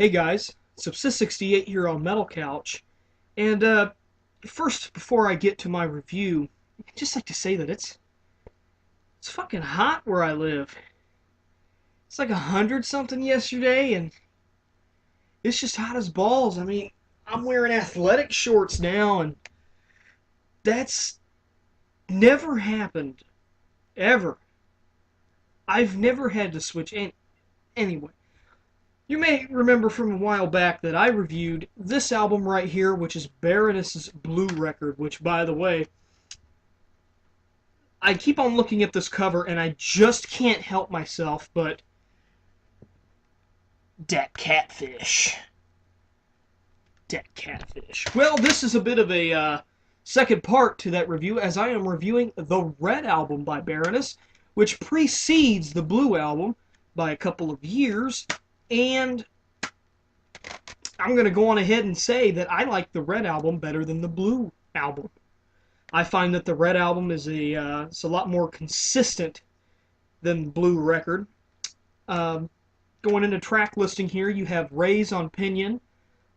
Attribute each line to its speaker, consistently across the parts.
Speaker 1: Hey guys, Subsist68 here on Metal Couch, and first, before I get to my review, I'd just like to say that it's fucking hot where I live. It's like 100 something yesterday, and it's just hot as balls. I mean, I'm wearing athletic shorts now, and that's never happened, ever. I've never had to switch anyway. You may remember from a while back that I reviewed this album right here, which is Baroness's Blue record, which, by the way, I keep on looking at this cover and I just can't help myself, but that catfish. That catfish. Well, this is a bit of a second part to that review, as I am reviewing the Red Album by Baroness, which precedes the Blue Album by a couple of years. And I'm going to go on ahead and say that I like the Red Album better than the Blue Album. I find that the Red Album is it's a lot more consistent than the Blue record. Going into track listing here, you have Rays on Pinion,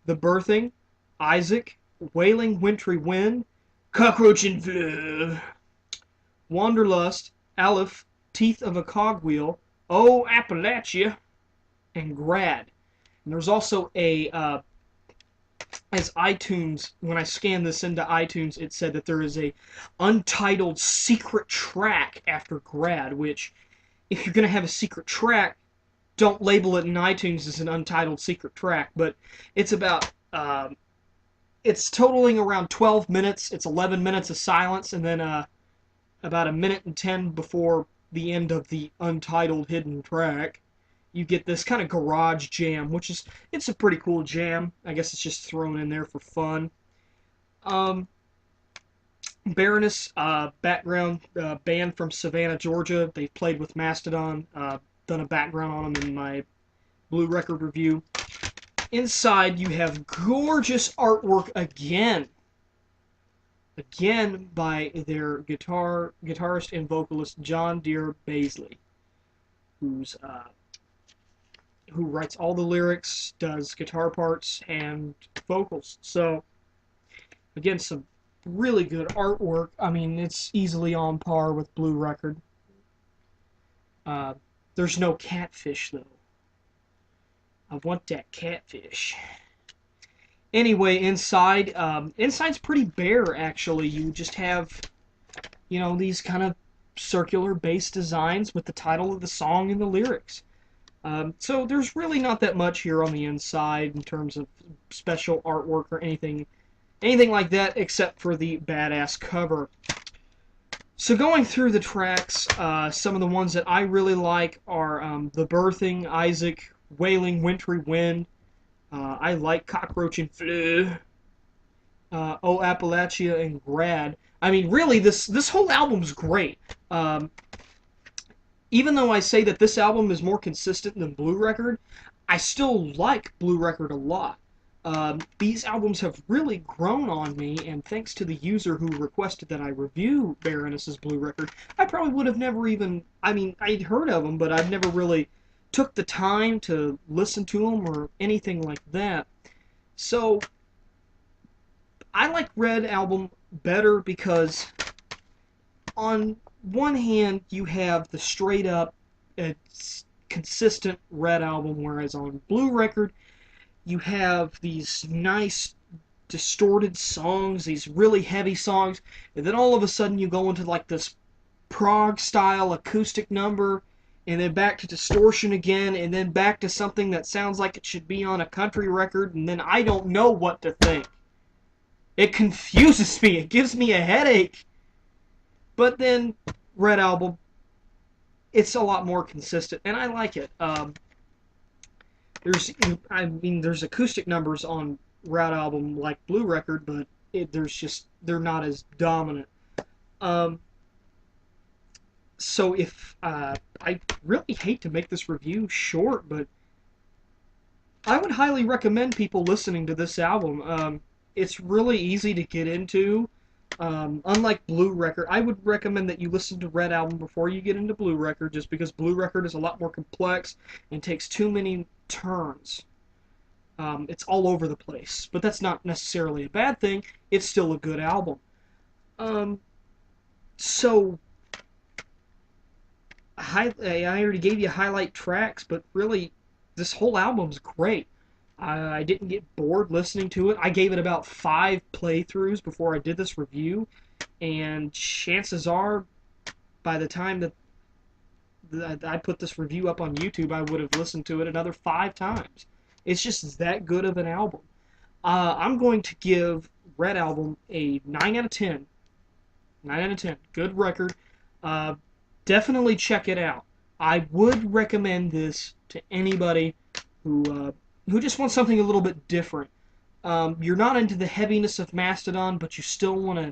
Speaker 1: The Birthing, Isaac, Wailing Wintry Wind, Cockroach and Fleur, Wanderlust, Aleph, Teeth of a Cogwheel, Oh Appalachia, and Grad. And there's also a, as iTunes, when I scanned this into iTunes, it said that there is a untitled secret track after Grad, which, if you're going to have a secret track, don't label it in iTunes as an untitled secret track, but it's about, it's totaling around 12 minutes, it's 11 minutes of silence, and then about a minute and 10 before the end of the untitled hidden track, you get this kind of garage jam, which is, it's a pretty cool jam. I guess it's just thrown in there for fun. Baroness, background band from Savannah, Georgia. They played with Mastodon. Done a background on them in my Blue record review. Inside, you have gorgeous artwork again. Again by their guitarist and vocalist John Deere Baisley, who writes all the lyrics, does guitar parts, and vocals. So, again, some really good artwork. I mean, it's easily on par with Blue record. There's no catfish, though. I want that catfish. Anyway, inside's pretty bare, actually. You just have, you know, these kind of circular bass designs with the title of the song and the lyrics. So there's really not that much here on the inside in terms of special artwork or anything like that, except for the badass cover. So going through the tracks, some of the ones that I really like are The Birthing, Isaac, Wailing Wintry Wind. I like Cockroach and Fleur, Oh Appalachia, and Grad. I mean, really, this whole album's great. Even though I say that this album is more consistent than Blue record, I still like Blue record a lot. These albums have really grown on me, and thanks to the user who requested that I review Baroness's Blue record, I probably would have never even, I mean, I'd heard of them, but I've never really took the time to listen to them or anything like that. So, I like Red Album better because, on one hand, you have the straight up, consistent Red Album, whereas on Blue record, you have these nice, distorted songs, these really heavy songs, and then all of a sudden you go into like this prog-style acoustic number, and then back to distortion again, and then back to something that sounds like it should be on a country record, and then I don't know what to think. It confuses me. It gives me a headache. But then, Red Album, it's a lot more consistent, and I like it. There's acoustic numbers on Red Album like Blue record, but they're not as dominant. So if, I really hate to make this review short, but I would highly recommend people listening to this album. It's really easy to get into. Unlike Blue record, I would recommend that you listen to Red Album before you get into Blue record, just because Blue record is a lot more complex and takes too many turns. It's all over the place, but that's not necessarily a bad thing. It's still a good album. Um, so I already gave you highlight tracks, but really, this whole album's great. I didn't get bored listening to it. I gave it about 5 playthroughs before I did this review, and chances are, by the time that I put this review up on YouTube, I would have listened to it another 5 times. It's just that good of an album. I'm going to give Red Album a 9 out of 10. 9 out of 10. Good record. Uh, Definitely check it out. I would recommend this to anybody who just wants something a little bit different. You're not into the heaviness of Mastodon, but you still want to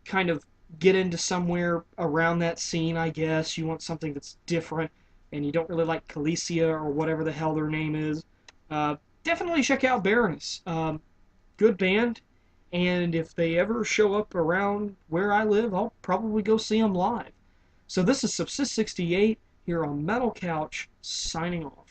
Speaker 1: kind of get into somewhere around that scene, I guess. You want something that's different, and you don't really like Calicia or whatever the hell their name is. Definitely check out Baroness. Good band, and if they ever show up around where I live, I'll probably go see them live. So this is Subsist 68 here on Metal Couch, signing off.